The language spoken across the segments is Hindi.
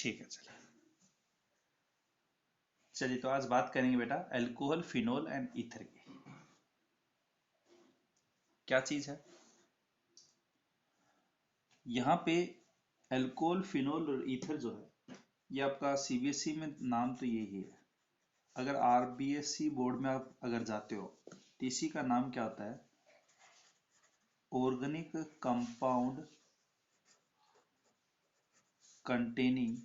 ठीक है, चलिए चलिए तो आज बात करेंगे बेटा अल्कोहल, फिनोल एंड ईथर की। क्या चीज है यहाँ पे? अल्कोहल, फिनोल और ईथर जो है ये आपका सीबीएसई में नाम तो यही है। अगर आरबीएसई बोर्ड में आप अगर जाते हो तो इसी का नाम क्या होता है? Organic compound containing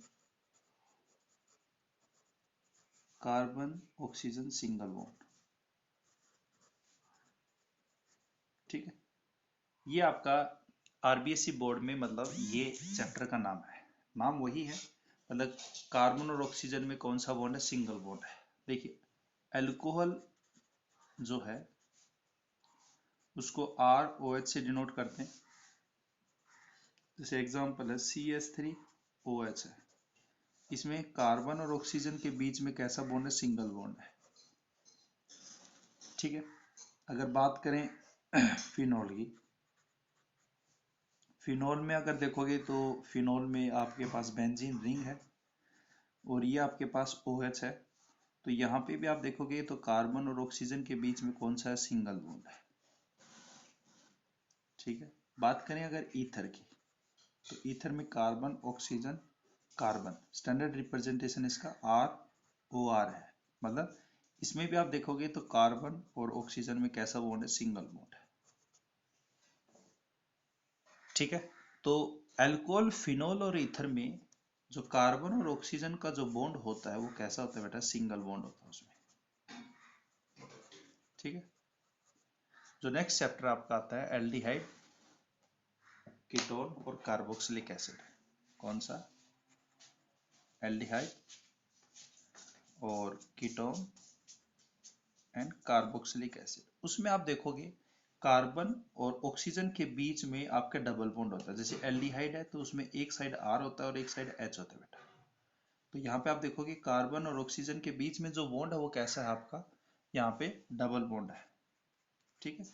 carbon oxygen single bond. ठीक है, ये आपका आरबीएसई बोर्ड में मतलब ये चैप्टर का नाम है। नाम वही है, मतलब कार्बन और ऑक्सीजन में कौन सा बॉन्ड है? सिंगल बॉन्ड है। देखिए अल्कोहल जो है उसको आर ओ एच से डिनोट करते हैं। जैसे एग्जांपल है CH3OH है। इसमें कार्बन और ऑक्सीजन के बीच में कैसा बॉन्ड है? सिंगल बॉन्ड है। ठीक है, अगर बात करें फिनॉल की, फिनॉल में अगर देखोगे तो फिनॉल में आपके पास बेंजीन रिंग है और ये आपके पास OH है। तो यहाँ पे भी आप देखोगे तो कार्बन और ऑक्सीजन के बीच में कौन सा है? सिंगल बॉन्ड है। ठीक है, बात करें अगर ईथर की, तो ईथर में carbon oxygen carbon, standard representation इसका ROR है। मतलब इसमें भी आप देखोगे तो कार्बन और ऑक्सीजन में कैसा बॉन्ड है? सिंगल बॉन्ड है। ठीक है, तो अल्कोहल, फिनोल और ईथर में जो कार्बन और ऑक्सीजन का जो बॉन्ड होता है वो कैसा होता है बेटा? सिंगल बॉन्ड होता है उसमें। ठीक है, जो नेक्स्ट चैप्टर आपका आता है एल्डिहाइड, कीटोन और कार्बोक्सिलिक एसिड। कौन सा? एल्डिहाइड और कीटोन एंड कार्बोक्सिलिक एसिड। उसमें आप देखोगे कार्बन और ऑक्सीजन के बीच में आपका डबल बॉन्ड होता है। जैसे एल्डिहाइड है तो उसमें एक साइड R होता है और एक साइड H होता है बेटा। तो यहाँ पे आप देखोगे कार्बन और ऑक्सीजन के बीच में जो बॉन्ड है वो कैसा है आपका? यहाँ पे डबल बॉन्ड है। ठीक है,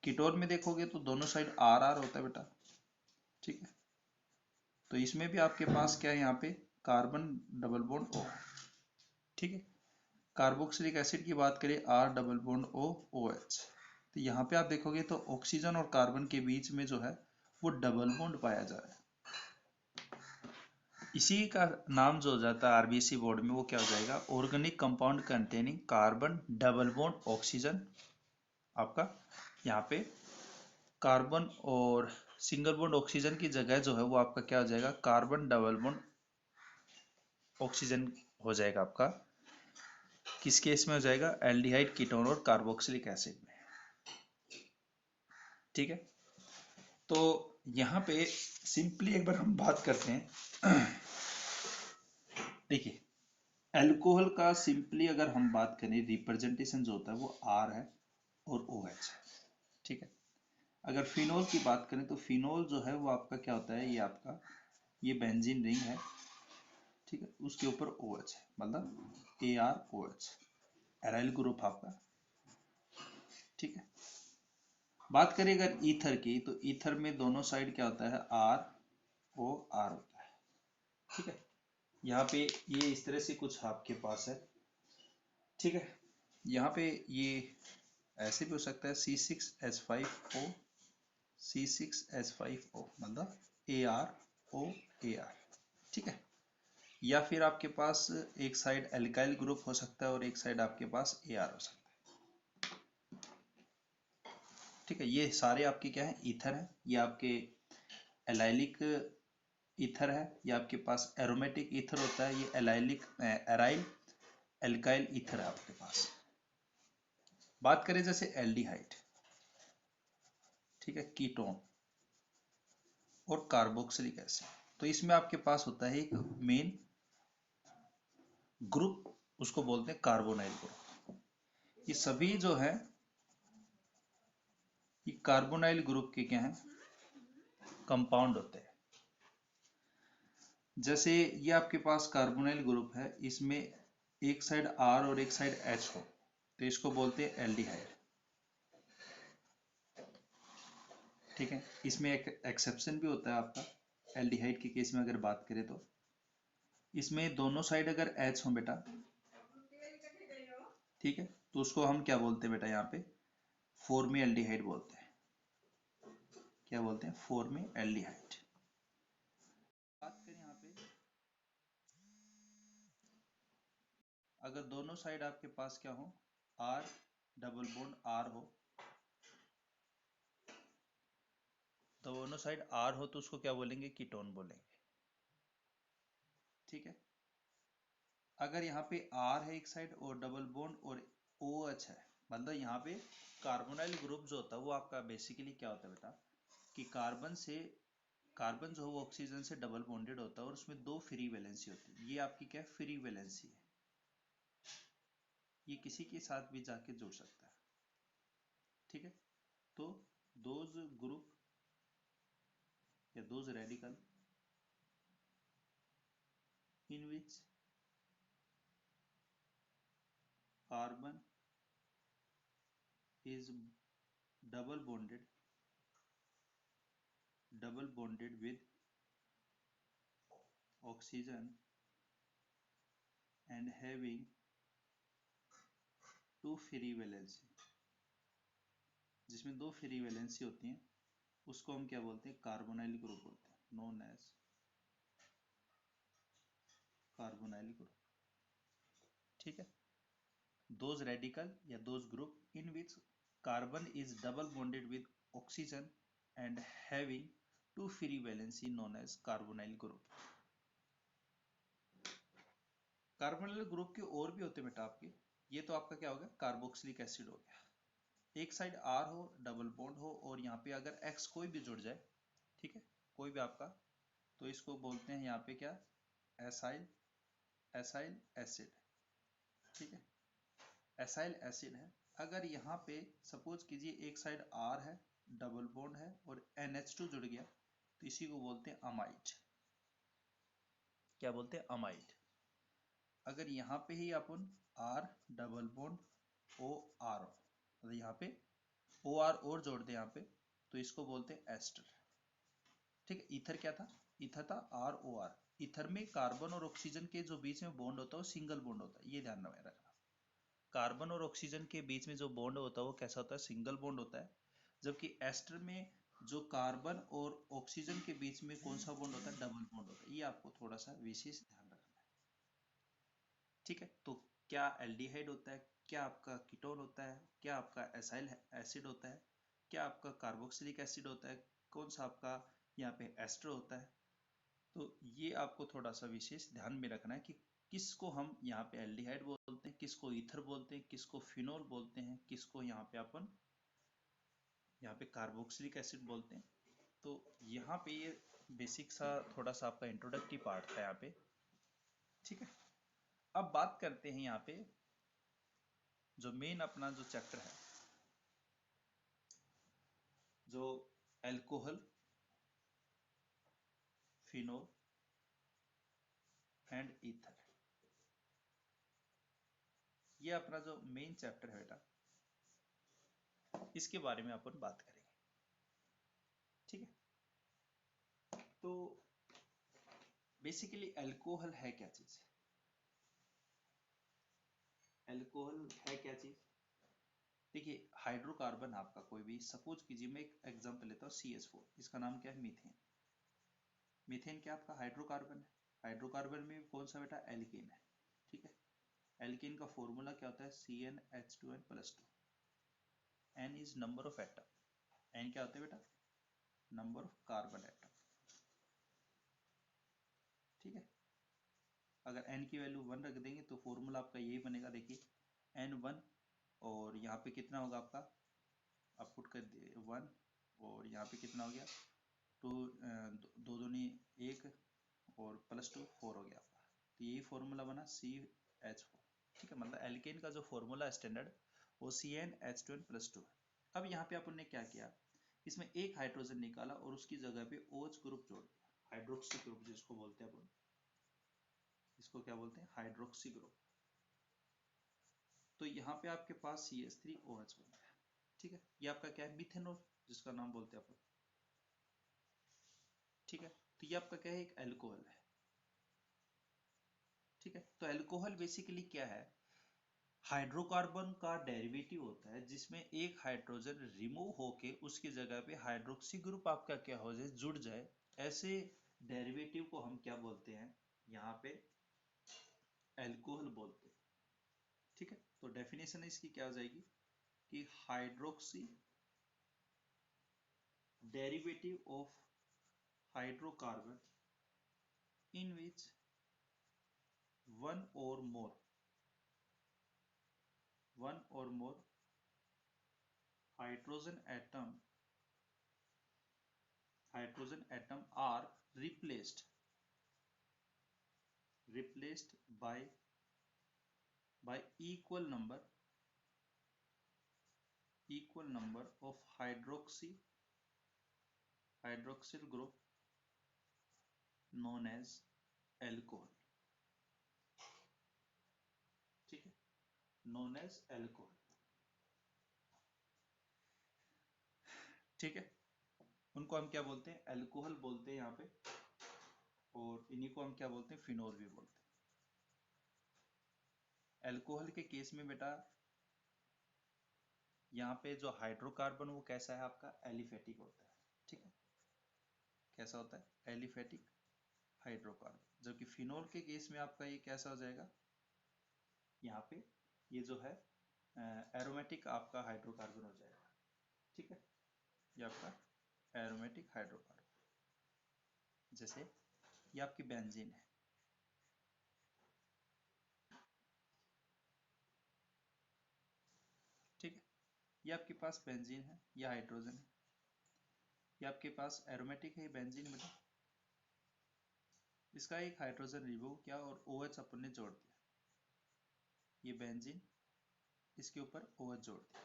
कीटोन में देखोगे तो दोनों साइड R होता है बेटा। ठीक है, तो इसमें भी आपके पास क्या है? यहाँ पे कार्बन डबल बॉन्ड O। ठीक है, कार्बोक्सिलिक एसिड की बात करें R डबल बॉन्ड OH। तो यहाँ पे आप देखोगे तो ऑक्सीजन और कार्बन के बीच में जो है वो डबल बॉन्ड पाया जा रहा है। इसी का नाम जो हो जाता है आरबीएसई बोर्ड में वो क्या हो जाएगा? Organic compound containing carbon double bond oxygen. आपका यहाँ पे कार्बन और सिंगल बॉन्ड ऑक्सीजन की जगह जो है वो आपका क्या हो जाएगा? कार्बन डबल बॉन्ड ऑक्सीजन हो जाएगा आपका। किस केस में हो जाएगा? एल्डिहाइड, कीटोन और कार्बोक्सिलिक एसिड में। ठीक है, तो यहाँ पे सिंपली एक बार हम बात करते हैं। देखिए अल्कोहल का सिंपली अगर हम बात करें रिप्रेजेंटेशन जो होता है वो R है और OH है। ठीक है, अगर फिनोल की बात करें तो फिनोल जो है वो आपका क्या होता है? ये आपका ये बेंजीन रिंग है। ठीक है, उसके ऊपर OH है, मतलब AROH, एराइल ग्रुप आपका। ठीक है, बात करें अगर ईथर की, तो ईथर में दोनों साइड क्या होता है? ROR होता है। ठीक है, यहाँ पे ये इस तरह से कुछ आपके पास है। ठीक है, यहाँ पे ये ऐसे भी हो सकता है C6H5O, C6H5O, मतलब AROAR। ठीक है, या फिर आपके पास एक साइड एल्काइल ग्रुप हो सकता है और एक साइड आपके पास AR हो सकता है। ठीक है, ये सारे आपके क्या है? ईथर है। ये आपके एलाइलिक ईथर है। ये आपके पास एरोमेटिक ईथर होता है। ये एलाइलिक एराइल एल्काइल ईथर है आपके पास। बात करें जैसे एल्डिहाइड, ठीक है, कीटोन और कार्बोक्सिलिक एसिड, तो इसमें आपके पास होता है एक मेन ग्रुप, उसको बोलते हैं कार्बोनाइल ग्रुप। ये सभी जो है ये कार्बोनाइल ग्रुप के क्या है? कंपाउंड होते हैं। जैसे ये आपके पास कार्बोनाइल ग्रुप है, इसमें एक साइड R और एक साइड H हो तो इसको बोलते हैं एल्डिहाइड। ठीक है, इसमें एक एक्सेप्शन भी होता है आपका। एल्डिहाइड के केस में अगर बात करें तो इसमें दोनों साइड अगर H हो बेटा, ठीक है, तो उसको हम क्या बोलते हैं बेटा, यहाँ पे फॉर्मेल्डिहाइड बोलते हैं। क्या बोलते हैं? फॉर्मेल्डिहाइड। बात करें यहाँ पे, अगर दोनों साइड आपके पास क्या हो, R डबल बॉन्ड R हो, दोनों साइड R हो तो उसको क्या बोलेंगे? कीटोन बोलेंगे। ठीक है, अगर यहाँ पे R है एक साइड और डबल बॉन्ड और OH है, मतलब यहाँ पे कार्बोनाइल ग्रुप जो होता है वो आपका बेसिकली क्या होता है बेटा, कि कार्बन जो है वो ऑक्सीजन से डबल बॉन्डेड होता है और उसमें दो फ्री वैलेंसी होती है। ये आपकी क्या है? फ्री वैलेंसी है। ये किसी के साथ भी जाके जुड़ सकता है। ठीक है, तो दोज ग्रुप या those radical in which carbon is double bonded with oxygen and having two free valency, जिसमें दो फ्री वैलेंसी होती हैं, उसको हम क्या बोलते हैं? कार्बोनाइल ग्रुप बोलते हैं, नोन एज कार्बोनाइल ग्रुप। ठीक है, दोज रेडिकल या those group in which carbon is double bonded with oxygen and having two free valency known as carbonyl group. Carbonyl group के और भी होते हैं बेटा आपके। ये तो आपका क्या हो गया? कार्बोक्सिलिक एसिड हो गया। एक साइड R हो, डबल बॉन्ड हो और यहाँ पे अगर X कोई भी जुड़ जाए, ठीक है, कोई भी आपका, तो इसको बोलते हैं यहाँ पे क्या? Acyl acyl acid. ठीक है, एसाइल एसिड है। अगर यहाँ पे सपोज कीजिए एक साइड R है, डबल बॉन्ड है और NH2 जुड़ गया, तो इसी को बोलते हैं अमाइड। क्या बोलते हैं? अमाइड। अगर यहाँ पे ही अपन R डबल बॉन्ड OR, तो यहाँ पे OR और जोड़ दे यहाँ पे, तो इसको बोलते हैं एस्टर। ठीक है, ईथर क्या था? ईथर था ROR। ईथर में कार्बन और ऑक्सीजन के जो बीच में बॉन्ड होता है वो सिंगल बॉन्ड होता है, ये ध्यान में रखना। कार्बन और ऑक्सीजन के बीच में जो बॉन्ड होता है वो कैसा होता है? सिंगल बॉन्ड होता है। जबकि एस्टर में जो कार्बन और ऑक्सीजन के बीच में कौन सा बॉन्ड होता है? डबल बॉन्ड होता है। ये आपको थोड़ा सा विशेष ध्यान रखना है। ठीक है, तो क्या एल्डिहाइड होता है, क्या आपका कीटोन होता है, क्या आपका एसाइल एसिड होता है, क्या आपका कार्बोक्सिलिक एसिड होता है, कौन सा आपका यहाँ पे एस्टर होता है, तो ये आपको थोड़ा सा विशेष ध्यान में रखना है कि किसको हम यहाँ पे एल्डिहाइड बोलते हैं, किसको ईथर बोलते हैं, किसको फिनोल बोलते हैं, किसको यहाँ पे अपन यहाँ पे कार्बोक्सिलिक एसिड बोलते हैं। तो यहाँ पे ये बेसिक सा थोड़ा सा आपका इंट्रोडक्टिव पार्ट था यहाँ पे। ठीक है, अब बात करते हैं यहाँ पे जो मेन अपना जो चैप्टर है, जो एल्कोहल, फिनोल एंड ईथर, ये अपना जो मेन चैप्टर है बेटा, इसके बारे में अपन बात करेंगे। ठीक है, तो बेसिकली अल्कोहल है क्या चीज? अल्कोहल है क्या चीज? देखिए, हाइड्रोकार्बन आपका कोई भी, सपोज कीजिए मैं एक एग्जांपल लेता हूँ CH4, इसका नाम क्या है? मीथेन। मीथेन क्या आपका हाइड्रोकार्बन है? हाइड्रोकार्बन में कौन सा बेटा? एल्केन है। ठीक है, एल्केन का फॉर्मूला क्या होता है? CnH2n+2। n is number of atom. n क्या होता है बेटा? Number of carbon atom. ठीक है, अगर n की वैल्यू 1 रख देंगे तो फॉर्मूला आपका यही बनेगा। देखिए, n1 और यहाँ पे कितना होगा आपका? आप पुट कर दे 1 और यहाँ पे कितना हो गया? 2, दो दूनी 1 और +2 4 हो गया आपका। तो यही फॉर्मूला बना CH4। ठीक है, मतलब एल्केन का जो फॉर्मूला स्टैंडर्ड वो CnH2n+2 है। अब यहाँ पे अपन ने क्या किया? इसमें एक हाइड्रोजन निकाला और उसकी जगह पे OH ग्रुप जोड़ दिया, हाइड्रोक्सी ग्रुप जिसको बोलते हैं अपन। इसको क्या बोलते हैं? Hydroxy group. तो यहाँ पे आपके पास CH3OH बन गया। ठीक है, ये आपका क्या है? मिथेनॉल, जिसका नाम बोलते हैं अपन। ठीक है, तो ये आपका क्या है? एक अल्कोहल है। ठीक है, तो अल्कोहल बेसिकली क्या है, हाइड्रोकार्बन का डेरिवेटिव होता है जिसमें एक हाइड्रोजन रिमूव होके उसकी जगह पे हाइड्रोक्सी ग्रुप आपका क्या हो जाए, जुड़ जाए। ऐसे डेरिवेटिव को हम क्या बोलते हैं, यहाँ पे अल्कोहल बोलते हैं। ठीक है, तो डेफिनेशन इसकी क्या हो जाएगी कि hydroxy derivative of hydrocarbon in which one or more hydrogen atom are replaced by equal number of hydroxyl group known as alcohol। ठीक है, known as alcohol। ठीक है, उनको हम क्या बोलते हैं, अल्कोहल बोलते हैं यहाँ पे, और इन्हीं को हम क्या बोलते हैं, फिनोल भी बोलते हैं। अल्कोहल के केस में बेटा यहाँ पे जो हाइड्रोकार्बन वो कैसा है आपका, एलिफेटिक होता है। ठीक है, कैसा होता है, एलिफेटिक हाइड्रोकार्बन। जबकि फिनोल के केस में आपका ये कैसा हो जाएगा, यहाँ पे ये जो है एरोमेटिक आपका हाइड्रोकार्बन हो जाएगा। ठीक है, ये आपका एरोमेटिक हाइड्रोकार्बन, जैसे ये आपकी बेंजीन है। ठीक है, ये आपके पास बेंजीन है, ये हाइड्रोजन है, ये आपके पास एरोमेटिक है, बेंजीन बेटा। इसका एक हाइड्रोजन रिमूव किया और OH अपन ने जोड़ दिया, ये बेंजीन, इसके ऊपर OH जोड़ दिया।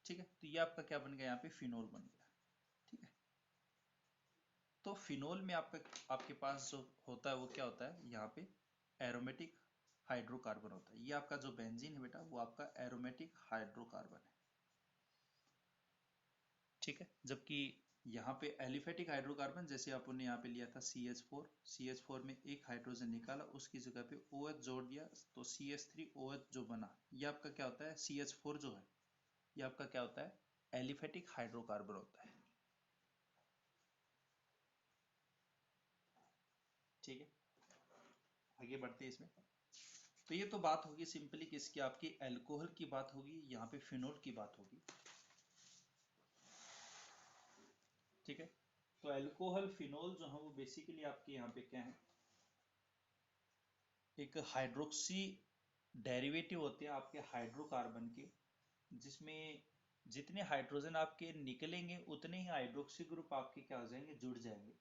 ठीक है, तो ये आपका क्या बन गया, यहाँ पे फिनोल बन गया। ठीक है, तो फिनोल में आपके पास जो होता है वो क्या होता है, यहाँ पे एरोमेटिक हाइड्रोकार्बन होता है। ये आपका जो बेंजीन है बेटा वो आपका एरोमेटिक हाइड्रोकार्बन है। ठीक है, जबकि यहाँ पे एलिफेटिक हाइड्रोकार्बन, जैसे अपन ने यहाँ पे लिया था CH4 में एक हाइड्रोजन निकाला, उसकी जगह पे OH जोड़ दिया, तो CH3OH जो बना, ये आपका क्या होता है, CH4 जो है ये आपका क्या होता है, एलिफेटिक हाइड्रोकार्बन होता है। ठीक है, आगे बढ़ते हैं इसमें। तो ये तो बात होगी सिंपली किसकी, आपकी अल्कोहल की बात होगी, यहाँ पे फिनोल की बात होगी। ठीक है, तो अल्कोहल फिनोल जो है वो बेसिकली आपके यहाँ पे क्या है, एक हाइड्रोक्सी डेरिवेटिव होते हैं आपके हाइड्रोकार्बन के, जिसमें जितने हाइड्रोजन आपके निकलेंगे उतने ही हाइड्रोक्सी ग्रुप आपके क्या हो जाएंगे, जुड़ जाएंगे।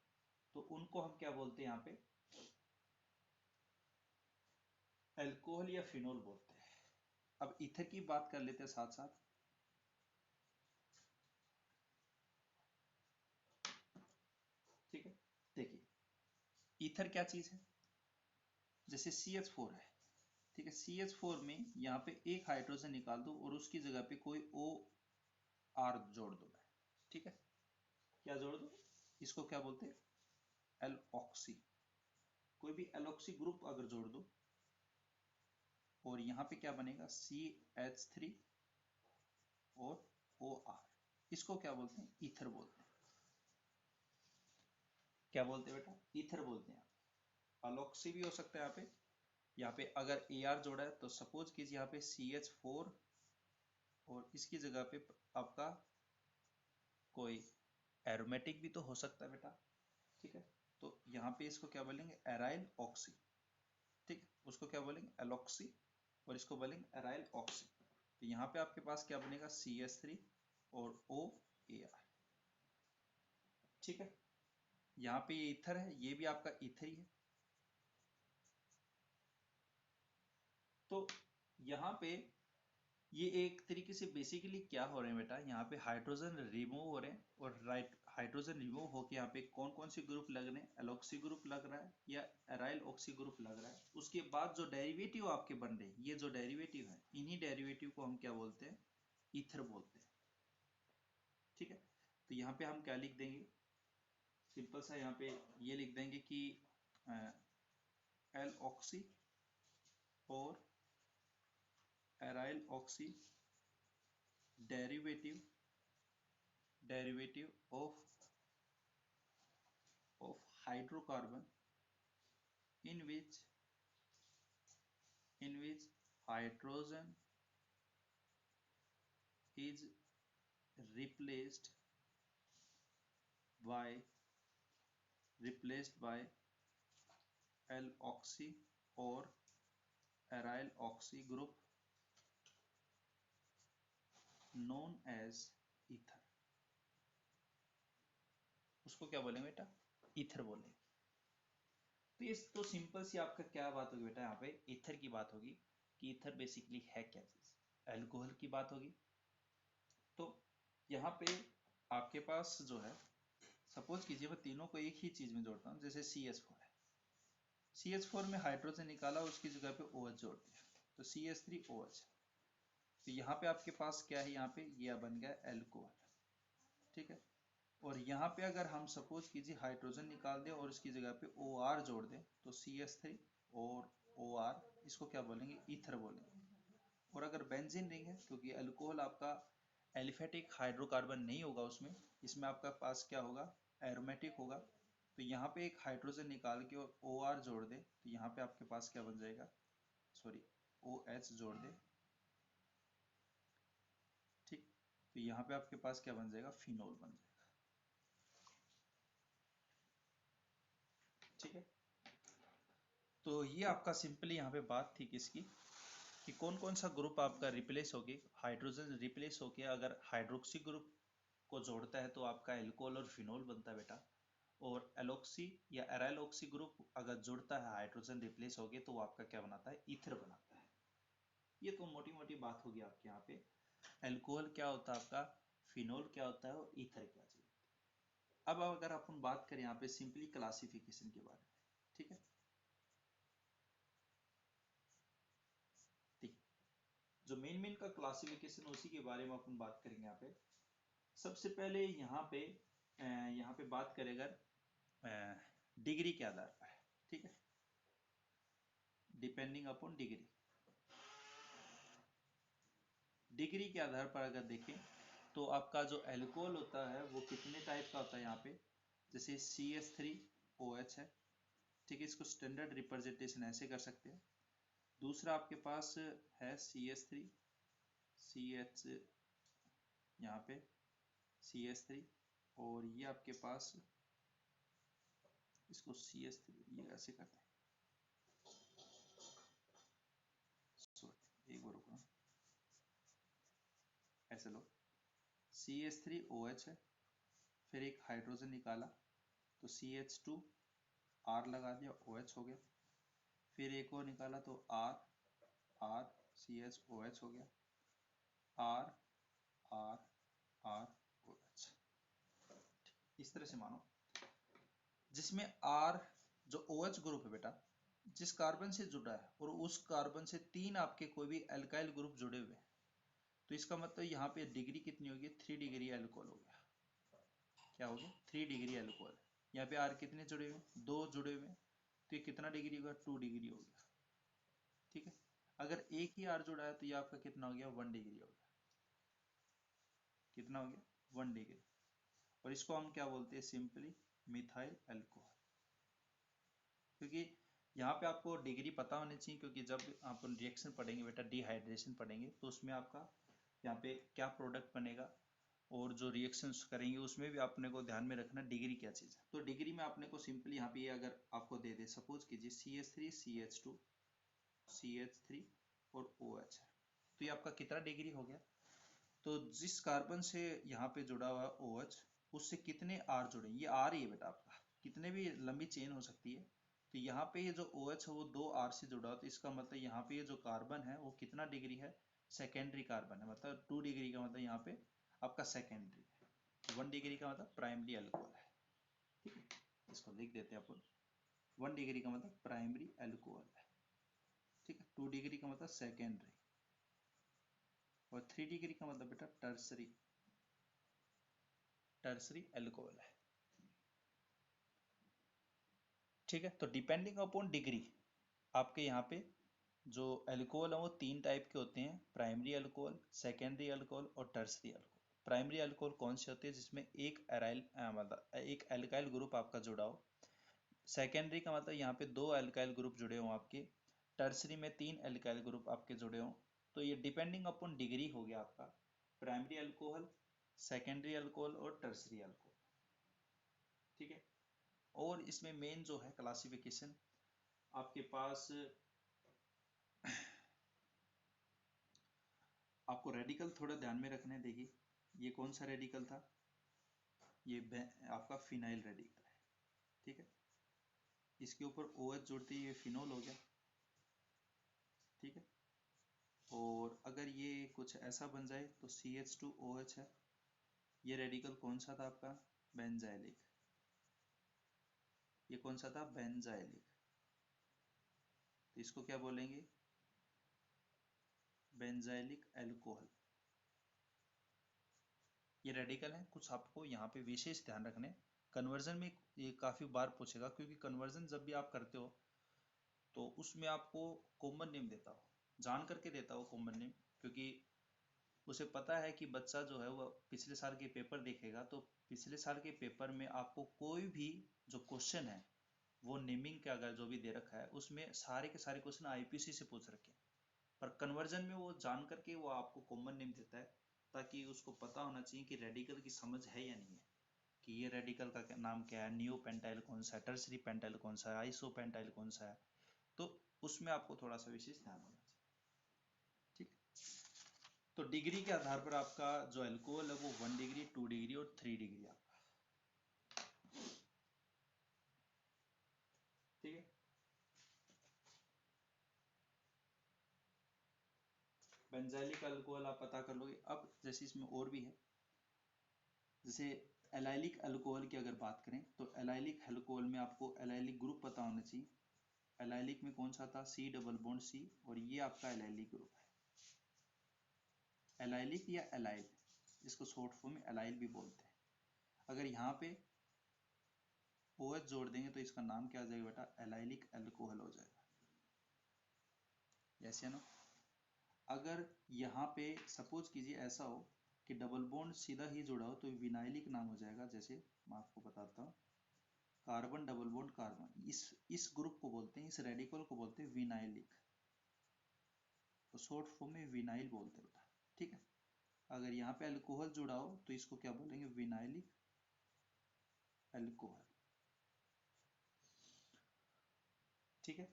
तो उनको हम क्या बोलते हैं, यहाँ पे अल्कोहल या फिनोल बोलते हैं। अब ईथर की बात कर लेते हैं साथ साथ। ठीक है, देखिए ईथर क्या चीज है, जैसे CH4 है। ठीक है, CH4 में यहाँ पे एक हाइड्रोजन निकाल दो और उसकी जगह पे कोई OR जोड़ दो। ठीक है, क्या जोड़ दो, इसको क्या बोलते हैं, एलऑक्सी। कोई भी एलऑक्सी ग्रुप अगर जोड़ दो और यहाँ पे क्या बनेगा, CH3 और OR, इसको क्या बोलते हैं, ईथर बोलते हैं। क्या बोलते हैं बेटा, ईथर बोलते हैं। एलऑक्सी भी हो सकता है यहाँ पे अगर AR जोड़ा है तो सपोज कीजिए यहाँ पे CH4 और इसकी जगह पे आपका कोई एरोमेटिक भी तो हो सकता है बेटा। ठीक है, तो यहाँ पे इसको क्या बोलेंगे, एराइल ऑक्सी। ठीक है, उसको क्या बोलेंगे, एलॉक्सी, और इसको बोलेंगे एराइल ऑक्सी। तो यहाँ पे आपके पास क्या बनेगा, CH3 और OAR। ठीक है, यहाँ पे ये ईथर है, ये भी आपका ईथर ही है। तो यहाँ पे ये एक तरीके से बेसिकली क्या हो रहे हैं बेटा, यहाँ पे हाइड्रोजन रिमूव हो रहे हैं, और राइट हाइड्रोजन रिमूव होके यहाँ पे कौन कौन से ग्रुप लग रहे हैं, एलॉक्सी ग्रुप लग रहा है या एराइल ऑक्सी ग्रुप लग रहा है। उसके बाद जो डेरिवेटिव आपके बन रहे हैं, ये जो डेरिवेटिव है, इन्हीं डेरिवेटिव को हम क्या बोलते हैं, ईथर बोलते हैं। ठीक है, तो यहाँ पे हम क्या लिख देंगे, सिंपल सा यहाँ पे ये लिख देंगे कि एल ऑक्सी और aryl oxy derivative of hydrocarbon in which hydrogen is replaced by L-oxy और aryl oxy group known as ether। उसको क्या बोलेंगे बेटा? ईथर बोलेंगे। तो ये तो सिंपल सी आपका क्या बात होगी बेटा, यहाँ पे ईथर की बात होगी कि ईथर बेसिकली है क्या चीज। अल्कोहल की बात होगी। तो यहाँ पे आपके पास जो है, सपोज कीजिए मैं तीनों को एक ही चीज में जोड़ता हूँ, जैसे CH4 है, CH4 में हाइड्रोजन निकाला, उसकी जगह पे OH जोड़ दिया, तो CH3OH। तो यहाँ पे आपके पास क्या है, यहाँ पे ये बन गया एल्कोहल, ठीक है। और यहाँ पे अगर हम सपोज कीजिए हाइड्रोजन निकाल दें और इसकी जगह पे OR जोड़ दें, तो CH3 और OR, इसको क्या बोलेंगे? ईथर बोलेंगे। और अगर बेंजीन रिंग है, क्योंकि अल्कोहल आपका एलिफेटिक हाइड्रोकार्बन नहीं होगा उसमें, इसमें आपका पास क्या होगा? एरोमेटिक होगा। तो यहाँ पे एक हाइड्रोजन निकाल के और OR जोड़ दे, तो यहाँ पे आपके पास क्या बन जाएगा? सॉरी, OH जोड़ दे, ठीक। तो यहाँ पे आपके पास क्या बन जाएगा? फिनोल बन जाएगा, ठीक है। तो ये आपका सिंपली यहाँ पे बात थी किसकी, कि कौन कौन सा ग्रुप आपका रिप्लेस होके, हाइड्रोजन रिप्लेस होके अगर हाइड्रोक्सी ग्रुप को जोड़ता है तो आपका एल्कोहल और फिनोल बनता है बेटा। और एलॉक्सी या एराइल ऑक्सी ग्रुप अगर जुड़ता है हाइड्रोजन रिप्लेस हो गए, तो वो आपका क्या बनाता है? ईथर बनाता है। ये तो मोटी मोटी बात होगी आपके यहाँ पे, एल्कोहल क्या होता है आपका, फिनोल क्या होता है और ईथर क्या चीज। अब अगर अपन बात करें यहाँ पे सिंपली क्लासिफिकेशन के बारे में, ठीक है। ठीक, जो मेन का क्लासिफिकेशन उसी के बारे में अपन बात करेंगे यहाँ पे। सबसे पहले यहाँ पे बात करें अगर डिग्री के आधार पर, ठीक है, डिपेंडिंग अपॉन डिग्री। डिग्री के आधार पर अगर देखें तो आपका जो एल्कोहल होता है वो कितने टाइप का होता है यहाँ पे, जैसे CH3OH है, ठीक है, इसको स्टैंडर्ड रिप्रेजेंटेशन ऐसे कर सकते हैं। दूसरा आपके पास है CH यहाँ पे CH3, और ये आपके पास इसको CH3 ये ऐसे करते हैं, सॉरी एक बार रुको, ऐसे लो, CH3OH है, फिर एक हाइड्रोजन निकाला तो CH2R लगा दिया, OH हो गया। फिर एक और निकाला तो R CHOH हो गया, R R R OH। इस तरह से मानो, जिसमें R जो OH ग्रुप है बेटा, जिस कार्बन से जुड़ा है और उस कार्बन से 3 आपके कोई भी अल्काइल ग्रुप जुड़े हुए हैं, तो इसका मतलब यहाँ पे डिग्री कितनी होगी? 3 डिग्री अल्कोहल हो गया। क्या हो गया? 3 डिग्री अल्कोहल। यहाँ पे R कितने जुड़े हुए हैं? 2 जुड़े हुए हैं, तो ये कितना डिग्री होगा? 2 डिग्री हो गया, ठीक है। अगर एक ही R जुड़ा है तो ये आपका कितना हो गया? 1 डिग्री हो गया। कितना हो गया? 1 डिग्री। और इसको हम क्या बोलते हैं? Simply methyl alcohol. क्योंकि यहाँ पे आपको डिग्री पता होनी चाहिए, क्योंकि जब आप रिएक्शन पढ़ेंगे बेटा, डिहाइड्रेशन पढ़ेंगे, तो उसमें आपका यहाँ पे क्या प्रोडक्ट बनेगा और जो रिएक्शंस करेंगे उसमें भी आपने को ध्यान में रखना डिग्री क्या चीज़ है। तो डिग्री में आपने को सिंपली यहाँ पे ये अगर आपको दे दे, सपोज कीजिए CH3 CH2 CH3 और OH है, तो ये आपका कितना डिग्री हो गया? तो जिस कार्बन से यहाँ पे जुड़ा हुआ OH, उससे कितने R जुड़े? ये R ही है बेटा आपका, कितने भी लंबी चेन हो सकती है। तो यहाँ पे ये जो OH है वो 2 R से जुड़ा हो, तो इसका मतलब यहाँ पे ये जो कार्बन है वो कितना डिग्री है? सेकेंडरी कार्बन है, मतलब 2 डिग्री का मतलब यहाँ पे आपका सेकेंडरी है। 1 डिग्री का मतलब प्राइमरी अल्कोहल है, ठीक है। इसको लिख देते हैं अपन, 1 डिग्री का मतलब प्राइमरी अल्कोहल है, ठीक है। 2 डिग्री का मतलब सेकेंडरी, और 3 डिग्री का मतलब बेटा टर्सरी अल्कोहल है, ठीक है। तो डिपेंडिंग अपॉन डिग्री आपके यहाँ पे जो अल्कोहल है वो 3 टाइप के होते हैं, प्राइमरी अल्कोहल, सेकेंडरी अल्कोहल और टर्सरी अल्कोहल। प्राइमरी अल्कोहल कौन से होते हैं? जिसमें एक एराइल मतलब एक एल्काइल ग्रुप आपका जुड़ा हो। सेकेंडरी का मतलब यहाँ पे 2 एल्काइल ग्रुप जुड़े हों आपके। टर्सरी में 3 एल्काइल ग्रुप आपके जुड़े हों। तो ये डिपेंडिंग अपॉन डिग्री हो गया आपका प्राइमरी अल्कोहल, सेकेंडरी अल्कोहल और टर्सरी अल्कोहल। ठीक है। और इसमें मेन जो है क्लासिफिकेशन आपके पास, आपको रेडिकल थोड़ा ध्यान में रखने। देखिए ये कौन सा रेडिकल था, ये आपका फिनाइल रेडिकल है। ठीक है, इसके ऊपर OH जोड़ते ही ये फिनोल हो गया। ठीक है, और अगर ये कुछ ऐसा बन जाए तो CH2OH है। ये रेडिकल कौन सा था आपका? बेंजाइलिक। ये कौन सा था? बेंजाइलिक। तो इसको क्या बोलेंगे? Benzylic alcohol. ये रेडिकल है। कुछ आपको यहाँ पे विशेष ध्यान रखने, कन्वर्जन में ये काफी बार पूछेगा, क्योंकि कन्वर्जन जब भी आप करते हो तो उसमें आपको कॉमन नेम देता हो, जान करके देता हो कॉमन नेम, क्योंकि उसे पता है कि बच्चा जो है वो पिछले साल के पेपर देखेगा, तो पिछले साल के पेपर में आपको कोई भी जो क्वेश्चन है वो नेमिंग का अगर जो भी दे रखा है उसमें सारे के सारे क्वेश्चन IPC से पूछ रखे हैं, पर कन्वर्जन में वो जान करके वो आपको कॉमन नेम देता है, ताकि उसको पता होना चाहिए कि रेडिकल की समझ है या नहीं है, कि ये रेडिकल का नाम क्या है, नियो पेंटाइल कौन सा है, टर्सरी पेंटाइल कौन सा है, आइसो पेंटाइल कौन सा है। तो उसमें आपको थोड़ा सा विशेष ध्यान होना चाहिए। ठीक है, तो डिग्री के आधार पर आपका जो अल्कोहल है वो 1 डिग्री, 2 डिग्री और 3 डिग्री आपका। ठीक है, बेंजाइलिक अल्कोहल आप पता कर लोगे। अब जैसे इसमें और भी है, जैसे एलाइलिक अल्कोहल की अगर बात करें तो एलाइलिक अल्कोहल में आपको एलाइलिक ग्रुप पता होना चाहिए। एलाइलिक में कौन सा था? C डबल बॉन्ड C, और ये आपका एलाइलिक ग्रुप है। एलाइलिक या एलाइल, इसको शॉर्ट फॉर्म में एलाइल भी बोलते हैं। अगर यहाँ पे OH जोड़ देंगे तो इसका नाम क्या आ जाएगा बेटा? एलाइलिक अल्कोहल हो जाएगा। यस या नो? अगर यहाँ पे सपोज कीजिए ऐसा हो कि डबल बॉन्ड सीधा ही जुड़ा हो तो विनाइलिक नाम हो जाएगा। जैसे मैं आपको बताता हूँ, कार्बन डबल बॉन्ड कार्बन, इस ग्रुप को बोलते हैं, इस रेडिकल को बोलते हैं विनाइलिक, तो शॉर्ट फॉर्म में विनाइल बोलते हैं बेटा। ठीक है, अगर यहाँ पे अल्कोहल जुड़ा हो तो इसको क्या बोलेंगे? Vinylic alcohol. ठीक है,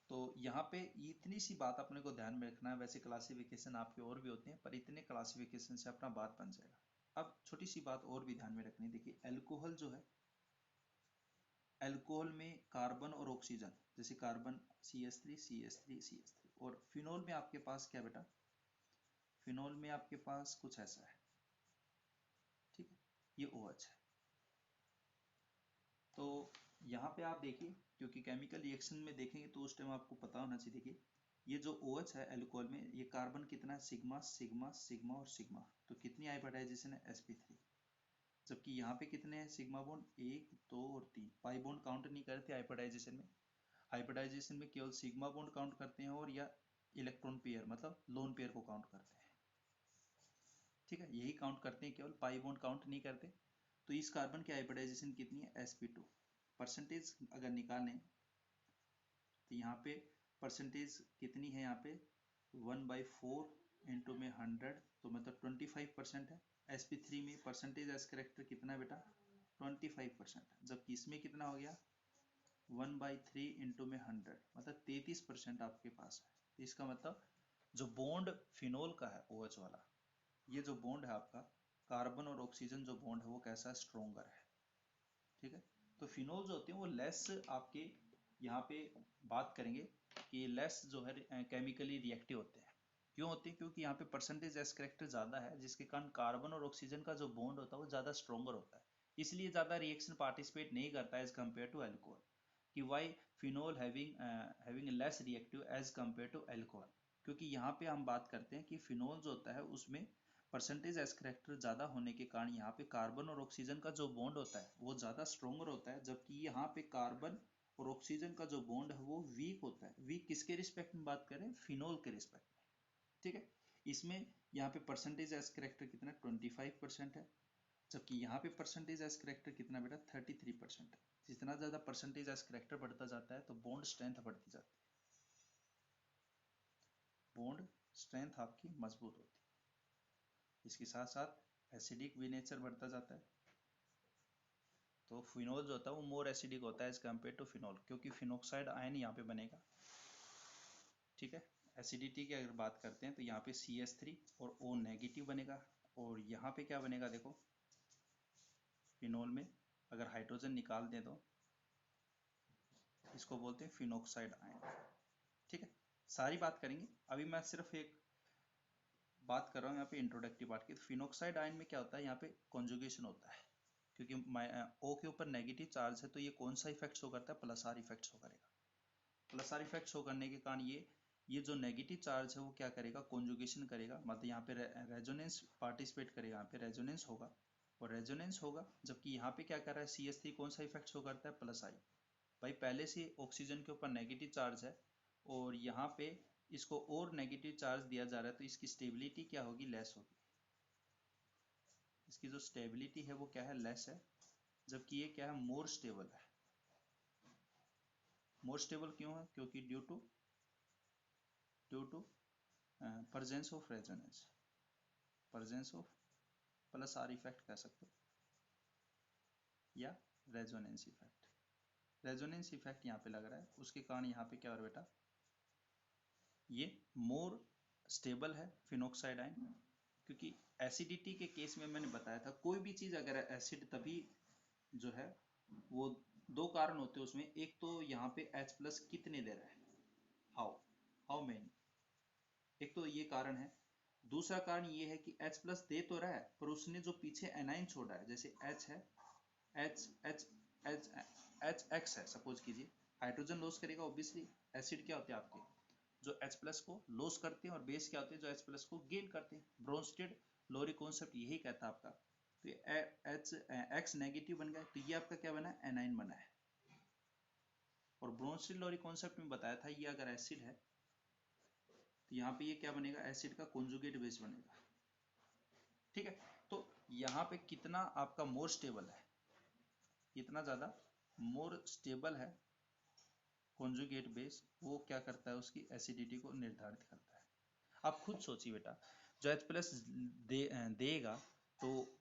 तो यहाँ पे इतनी सी बात अपने को ध्यान में रखना है। वैसे क्लासिफिकेशन आपके और भी होते हैं, पर इतने क्लासिफिकेशन से अपना बात बन जाएगा। अब छोटी सी बात और भी ध्यान में रखनी। देखिए अल्कोहल जो है, अल्कोहल में कार्बन और ऑक्सीजन, जैसे कार्बन CH3 CH3 CH3, और फिनोल में आपके पास क्या बेटा? फिनोल में आपके पास कुछ ऐसा है। ठीक है, ये OH है। तो यहाँ पे आप देखिए, क्योंकि केमिकल रिएक्शन में देखेंगे तो उस टाइम आपको पता होना चाहिए। देखिए ये जो OH है अल्कोहल में, ये कार्बन कितना है? सिग्मा सिग्मा सिग्मा और सिग्मा, तो कितनी हाइब्रिडाइजेशन है? sp3। जबकि यहाँ पे कितने हैं सिग्मा बॉन्ड? 1 2 और 3। पाई बॉन्ड काउंट नहीं करते हाइब्रिडाइजेशन में। हाइब्रिडाइजेशन में केवल सिग्मा बॉन्ड काउंट करते हैं, और या इलेक्ट्रॉन पेयर मतलब लोन पेयर को काउंट करते हैं। ठीक है, यही काउंट करते हैं, केवल पाई बॉन्ड काउंट नहीं करते। तो इस कार्बन की हाइब्रिडाइजेशन कितनी है? sp2। परसेंटेज अगर निकालें तो यहाँ पे परसेंटेज कितनी है? यहाँ पे 1/4 इंटू में 100, तो मतलब 25% है। sp3 में परसेंटेज एस करेक्टर कितना है बेटा? 25%। जबकि इसमें कितना हो गया? 1/3 इंटू में 100, मतलब 33% आपके पास है। तो इसका मतलब जो बॉन्ड फिनोल का है OH वाला, ये जो बॉन्ड है आपका कार्बन और ऑक्सीजन जो बॉन्ड है वो कैसा? स्ट्रोंगर है। ठीक है, तो फिनोल जो होते हैं वो लेस आपके यहाँ पे बात करेंगे कि लेस जो है केमिकली रिएक्टिव होते हैं। क्यों होते हैं? क्योंकि यहाँ पे परसेंटेज एस करेक्टर ज़्यादा है, जिसके कारण कार्बन और ऑक्सीजन का जो बॉन्ड होता है वो ज़्यादा स्ट्रोंगर होता है, इसलिए ज़्यादा रिएक्शन पार्टिसिपेट नहीं करता है एज कम्पेयर टू एल्कोहल। कि why phenol having less reactive as compare to alcohol? क्योंकि यहाँ पे हम बात करते हैं कि फिनोल जो होता है उसमें परसेंटेज एस करेक्टर ज़्यादा होने के कारण यहाँ पे कार्बन और ऑक्सीजन का जो बॉन्ड होता है वो ज़्यादा स्ट्रोंगर होता है, जबकि यहाँ पे कार्बन और ऑक्सीजन का जो बॉन्ड है वो वीक होता है। वीक किसके रिस्पेक्ट में बात करें? फिनोल के रिस्पेक्ट में। ठीक है, इसमें यहाँ पे परसेंटेज एस करेक्टर कितना 25% है, जबकि यहाँ पे परसेंटेज एस करेक्टर कितना बेटा 33% है। जितना ज़्यादा परसेंटेज एस करेक्टर बढ़ता जाता है तो बॉन्ड स्ट्रेंथ बढ़ती जाती है, बॉन्ड स्ट्रेंथ आपकी मजबूत होती है। इसके साथ साथ एसिडिक भी नेचर बढ़ता जाता है। तो फिनोल जो होता है वो मोर एसिडिक होता है एज कम्पेयर टू फिनोल, क्योंकि फिनोक्साइड आयन यहाँ पे बनेगा। ठीक है, एसिडिटी की अगर बात करते हैं तो यहाँ पे CH3 और O नेगेटिव बनेगा, और यहाँ पे क्या बनेगा देखो, फिनोल में अगर हाइड्रोजन निकाल दें तो इसको बोलते हैं फिनोक्साइड आयन। ठीक है, सारी बात करेंगे, अभी मैं सिर्फ एक बात कर रहा हूँ यहाँ पे इंट्रोडक्टिव पार्ट की। तो फिनोक्साइड आयन में क्या होता है, यहाँ पे कॉन्जुगेशन होता है, क्योंकि O के ऊपर नेगेटिव चार्ज है तो ये कौन सा इफेक्ट शो करता है? प्लस आर इफेक्ट शो करेगा। प्लस आर इफेक्ट शो करने के कारण ये जो नेगेटिव चार्ज है वो क्या करेगा? कॉन्जुगेशन करेगा, मतलब यहाँ पे रेजोनेंस पार्टिसिपेट करेगा, यहाँ पे रेजोनेंस होगा और रेजोनेंस होगा, जबकि यहाँ पे क्या कर रहा है? CH3 कौन सा इफेक्ट शो करता है? प्लस आई। भाई पहले से ऑक्सीजन के ऊपर नेगेटिव चार्ज है और यहाँ पे इसको और नेगेटिव चार्ज दिया जा रहा है, तो इसकी स्टेबिलिटी क्या होगी? लेस होगी। इसकी जो स्टेबिलिटी है वो क्या है? लेस है, जबकि ये क्या है? मोर स्टेबल है। मोर स्टेबल क्यों है? क्योंकि due to presence of resonance, presence of plus R effect कह सकते हो, या रेजोनेंस इफेक्ट। रेजोनेंस इफेक्ट यहाँ पे लग रहा है, उसके कारण यहाँ पे क्या हो रहा है बेटा? ये मोर स्टेबल है फिनोक्साइड आयन, क्योंकि एसिडिटी के केस में मैंने बताया था कोई भी चीज अगर एसिड तभी जो है वो दो कारण होते हैं उसमें। एक तो यहाँ पे H प्लस कितने दे रहा है, हाउ हाउ मेनी, एक तो ये कारण है। दूसरा कारण ये है कि H प्लस दे तो रहा है पर उसने जो पीछे एनाइन छोड़ा है, जैसे H है, H H H H X है सपोज कीजिए, हाइड्रोजन लॉस करेगा ऑब्वियसली। एसिड क्या होते हैं आपके? जो H प्लस को लॉस करते हैं, और बेस क्या होते हैं? जो H प्लस को गेन करते हैं। ब्रोंस्टेड लोरी कॉन्सेप्ट यही कहता है आपका। तो H X नेगेटिव बन गया, तो ये आपका क्या बना है? एनाइन बना है। और ब्रोंस्टेड लोरी कॉन्सेप्ट में बताया था ये अगर एसिड है तो यहाँ पे ये क्या बनेगा? एसिड का कॉन्जुगेट बेस बनेगा। ठीक है, तो यहाँ पे कितना आपका मोर स्टेबल है, कितना ज्यादा मोर स्टेबल है कॉन्जुगेट बेस, वो क्या करता है? उसकी एसिडिटी को निर्धारित करता है। आप खुद सोचिए बेटा, जो H प्लस देगा तो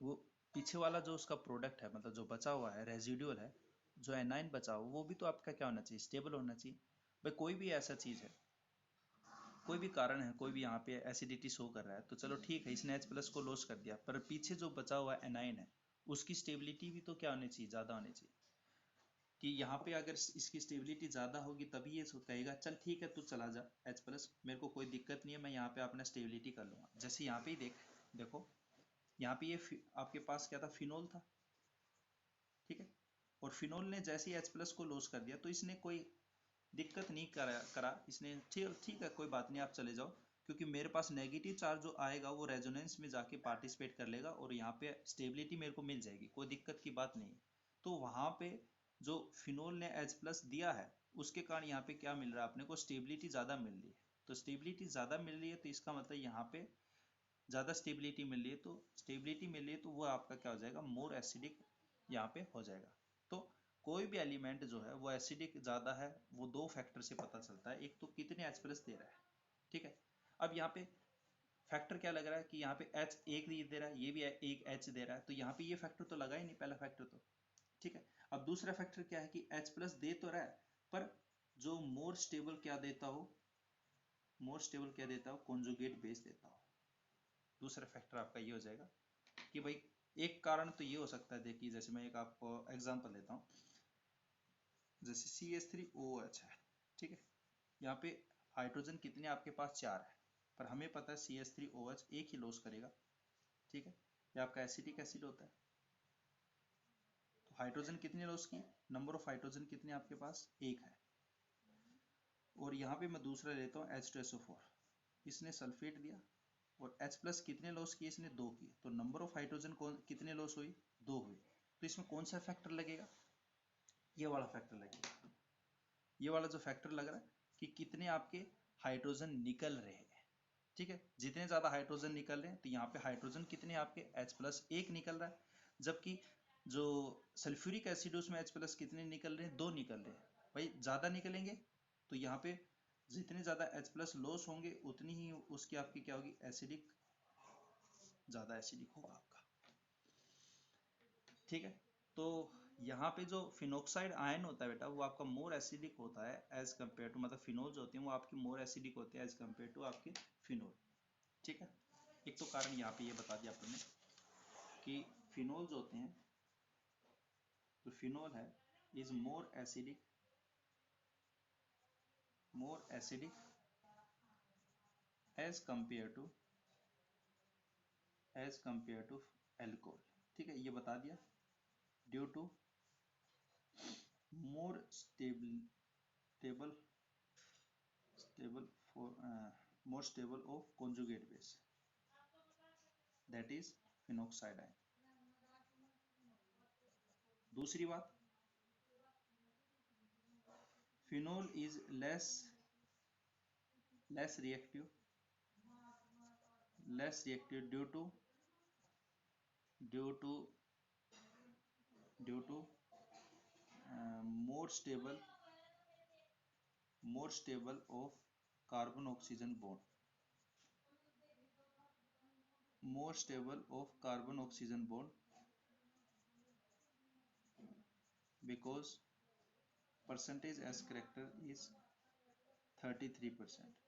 वो पीछे वाला जो उसका प्रोडक्ट है, मतलब जो बचा हुआ है रेजिडुअल है, जो एनाइन बचा हुआ, वो भी तो आपका क्या होना चाहिए? स्टेबल होना चाहिए। भाई कोई भी ऐसा चीज है, कोई भी कारण है, कोई भी यहाँ पे एसिडिटी शो कर रहा है तो चलो ठीक है, इसने H प्लस को लॉस कर दिया, पर पीछे जो बचा हुआ एनाइन है उसकी स्टेबिलिटी भी तो क्या होनी चाहिए? ज्यादा होनी चाहिए। कि यहाँ पे अगर इसकी स्टेबिलिटी ज्यादा होगी तभी ये कहेगा चल ठीक है तू चला जा H प्लस, मेरे को कोई दिक्कत नहीं है, मैं यहाँ पे अपना स्टेबिलिटी कर लूंगा। जैसे यहाँ पे ही देखो, यहाँ पे ये आपके पास क्या था? फिनोल था। ठीक है, और फिनोल ने जैसे ही H प्लस को लॉस कर दिया तो इसने कोई दिक्कत नहीं करा इसने, ठीक ठीक है कोई बात नहीं आप चले जाओ, क्योंकि मेरे पास नेगेटिव चार्ज जो आएगा वो रेजोनेंस में जाके पार्टिसिपेट कर लेगा और यहाँ पे स्टेबिलिटी मेरे को मिल जाएगी, कोई दिक्कत की बात नहीं। तो वहां पे जो फिनोल ने H प्लस दिया है उसके कारण यहाँ पे क्या मिल रहा है अपने को? स्टेबिलिटी ज्यादा मिल रही है। तो स्टेबिलिटी ज्यादा मिल रही है तो इसका मतलब यहाँ पे ज्यादा स्टेबिलिटी मिल रही है, तो स्टेबिलिटी मिल रही है तो वो आपका क्या हो जाएगा? मोर एसिडिक यहाँ पे हो जाएगा। तो कोई भी एलिमेंट जो है वो एसिडिक ज्यादा है, वो दो फैक्टर से पता चलता है। एक तो कितने H प्लस दे रहा है, ठीक है। अब यहाँ पे फैक्टर क्या लग रहा है कि यहाँ पे H एक दे रहा है, ये भी एक H दे रहा है, तो यहाँ पे ये फैक्टर तो लगा ही नहीं, पहला फैक्टर तो। ठीक है, अब दूसरा फैक्टर क्या है कि H प्लस दे तो रहा है पर जो मोर स्टेबल क्या देता हो? मोर स्टेबल क्या देता हो? कॉन्जुगेट बेस देता हो। दूसरा फैक्टर आपका ये हो जाएगा कि भाई एक कारण तो ये हो सकता है, देखिए जैसे मैं एक आपको एग्जांपल देता हूँ, जैसे CH3OH है, ठीक है, यहाँ पे हाइड्रोजन कितने आपके पास? 4 है, पर हमें पता है CH3OH एक ही लॉस करेगा। ठीक है, ये आपका एसिटिक एसिड होता है। तो हाइड्रोजन कितने लॉस की? नंबर ऑफ हाइड्रोजन कितने आपके पास? एक है। और यहाँ पे मैं दूसरा लेता हूँ H2SO4, इसने सल्फेट दिया, और H प्लस कितने लॉस किए इसने, 2 किए, तो नंबर ऑफ हाइड्रोजन कौन कितने लॉस हुई, 2 हुई। तो इसमें कौन सा फैक्टर लगेगा, ये वाला फैक्टर लगेगा। ये वाला जो फैक्टर लग रहा है कि कितने आपके हाइड्रोजन निकल रहे हैं, ठीक है। जितने ज्यादा हाइड्रोजन निकल रहे हैं तो यहाँ पे हाइड्रोजन कितने आपके H प्लस 1 निकल रहा है, जबकि जो सल्फ्यूरिक एसिड उसमें H प्लस कितने निकल रहे हैं, 2 निकल रहे हैं। भाई ज्यादा निकलेंगे तो यहाँ पे जितने ज्यादा H प्लस लॉस होंगे उतनी ही उसकी आपकी क्या होगी, एसिडिक, ज्यादा एसिडिक होगा आपका, ठीक है। तो यहाँ पे जो फिनोक्साइड आयन होता है बेटा वो आपका मोर एसिडिक होता है एज कम्पेयर टू, मतलब फिनोल जो होती है वो आपकी मोर एसिडिक होती है एज कम्पेयर टू आपके फिनोल, ठीक है। एक तो कारण यहाँ पे ये बता दिया आपने कि फिनोल जो होते हैं, जो फिनोल है is more acidic as compare to alcohol, ठीक है, ये बता दिया। Due to more stable stable for more stable of conjugate base, that is phenoxide ion. दूसरी बात, phenol is less reactive due to more stable of carbon oxygen bond, more stable of carbon oxygen bond because percentage as character is 33%,